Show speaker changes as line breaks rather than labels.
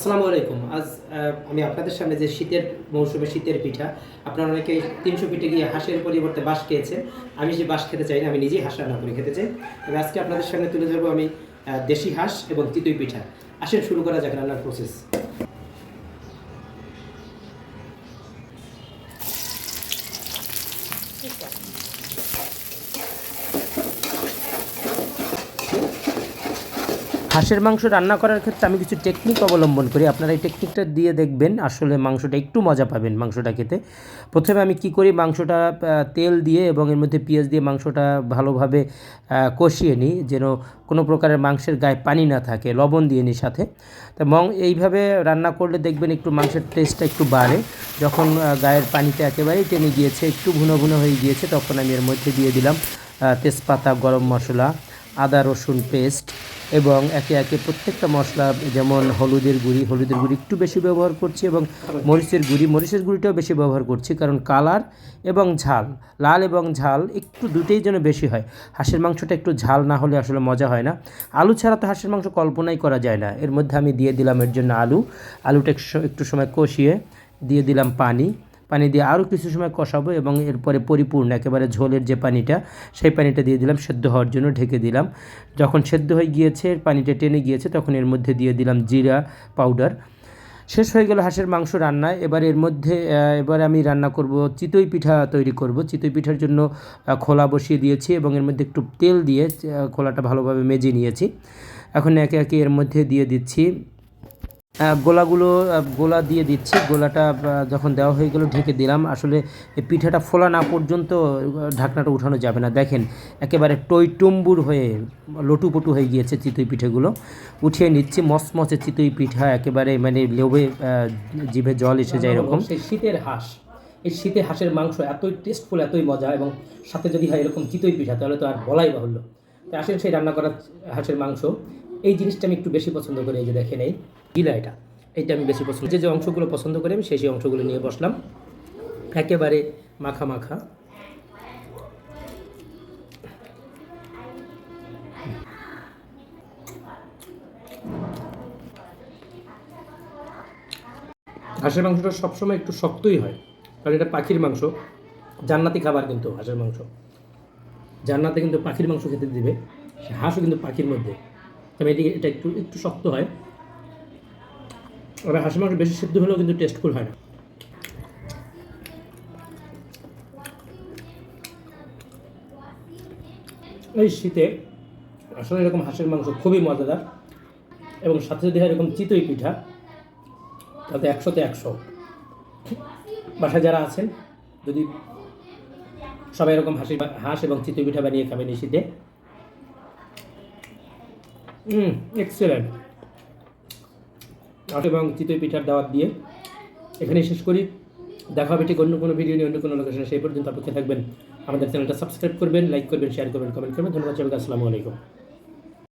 আসসালামু আলাইকুম। আজ আমি আপনাদের সামনে যে শীতের মৌসুমে শীতের পিঠা, আপনারা অনেকেই ৩০০ পিঠে গিয়ে হাঁসের পরিবর্তে বাঁশ খেয়েছেন। আমি যে বাঁশ খেতে চাই না, আমি নিজেই হাঁস রান্না করে খেতে চাই। তবে আজকে আপনাদের সামনে তুলে ধরবো আমি দেশি হাঁস এবং চিতই পিঠা। আসেন শুরু করা যাক রান্নার প্রসেস। হাঁসের মাংস রান্না করার ক্ষেত্রে আমি কিছু টেকনিক অবলম্বন করি। আপনারা এই টেকনিকটা দিয়ে দেখবেন, আসলে মাংসটা একটু মজা পাবেন মাংসটা খেতে। প্রথমে আমি কি করি, মাংসটা তেল দিয়ে এবং এর মধ্যে পেঁয়াজ দিয়ে মাংসটা ভালোভাবে কষিয়ে নিই, যেন কোনো প্রকারের মাংসের গায়ে পানি না থাকে। লবণ দিয়ে নিই সাথে। তো এইভাবে রান্না করলে দেখবেন একটু মাংসের টেস্টটা একটু বাড়ে। যখন গায়ের পানিটা একেবারেই টেনে গিয়েছে, একটু ভুনো ভুনো হয়ে গিয়েছে, তখন আমি এর মধ্যে দিয়ে দিলাম তেজপাতা, গরম মশলা, আদা রসুন পেস্ট এবং একে একে প্রত্যেকটা মশলা, যেমন হলুদের গুঁড়ি একটু বেশি ব্যবহার করছি এবং মরিচের গুঁড়িটাও বেশি ব্যবহার করছি, কারণ কালার এবং ঝাল, লাল এবং ঝাল একটু দুটোই যেন বেশি হয়। হাঁসের মাংসটা একটু ঝাল না হলে আসলে মজা হয় না। আলু ছাড়া তো হাঁসের মাংস কল্পনাই করা যায় না। এর মধ্যে আমি দিয়ে দিলাম এর জন্য আলুটা একটু সময় কষিয়ে দিয়ে দিলাম পানি দিয়ে আরও কিছু সময় কষাবো এবং এরপরে পরিপূর্ণ একেবারে ঝোলের যে পানিটা, সেই পানিটা দিয়ে দিলাম, সেদ্ধ হওয়ার জন্য ঢেকে দিলাম। যখন সেদ্ধ হয়ে গিয়েছে, পানিটা টেনে গিয়েছে, তখন এর মধ্যে দিয়ে দিলাম জিরা পাউডার। শেষ হয়ে গেল হাঁসের মাংস রান্না। এবার আমি রান্না করব চিতই পিঠা তৈরি করব। চিতই পিঠার জন্য খোলা বসিয়ে দিয়েছি এবং এর মধ্যে একটু তেল দিয়ে খোলাটা ভালোভাবে মেজে নিয়েছি। এখন একে একে এর মধ্যে দিয়ে দিচ্ছি গোলা দিয়ে দিচ্ছি। গোলাটা যখন দেওয়া হয়ে গেল ঢেকে দিলাম। আসলে এই পিঠাটা ফোলা না পর্যন্ত ঢাকনাটা উঠানো যাবে না। দেখেন একেবারে টইটুম্বুর হয়ে লটুপটু হয়ে গিয়েছে চিতই পিঠেগুলো। উঠিয়ে নিচ্ছি। মচমচে চিতই পিঠা, একেবারে মানে লোভে জিভে জল এসে যায় এরকম। সেই শীতের হাঁস, এই শীতে হাঁসের মাংস এতই টেস্টফুল, এতই মজা, এবং সাথে যদি হয় এরকম চিতই পিঠা, তাহলে তো আর বলাই বাহুল্য। তাই আসেন সেই রান্না করা হাঁসের মাংস। এই জিনিসটা আমি একটু বেশি পছন্দ করি। এই যে দেখেন এইটা আমি বেশি পছন্দ, যে অংশগুলো পছন্দ করি আমি সেই অংশগুলো নিয়ে বসলাম। একেবারে মাখা মাখা। হাঁসের মাংসটা সবসময় একটু শক্তই হয়, কারণ এটা পাখির মাংস। জান্নাতি খাবার কিন্তু হাঁসের মাংস। জান্নাতে কিন্তু পাখির মাংস খেতে দিবে, হাঁসও কিন্তু পাখির মধ্যে। তবে এটা একটু শক্ত হয়। আর হাঁসের মাংস বেশি সিদ্ধ হলেও কিন্তু টেস্টফুল হয় না। এই শীতে আসলে এরকম হাঁসের মাংস খুবই মজাদার, এবং সাথে যদি হয় এরকম চিতই পিঠা, তাতে 100-তে 100। বাসায় যারা আছেন, যদি সবাই এরকম হাঁস এবং চিতই পিঠা বানিয়ে খাবেন এই শীতে। এক্সেলেন্ট। হাঁস এবং চিতই পিঠার দাওয়াত দিয়ে এখানেই শেষ করি। দেখা হবে ঠিক অন্য কোনো ভিডিও নিয়ে, অন্য কোনো লোকেশনে। সেই পর্যন্ত অপেক্ষা থাকবেন। আমাদের চ্যানেলটা সাবস্ক্রাইব করবেন, লাইক করবেন, শেয়ার করবেন, কমেন্ট করবেন। ধন্যবাদ সবাইকে। আসসালামু আলাইকুম।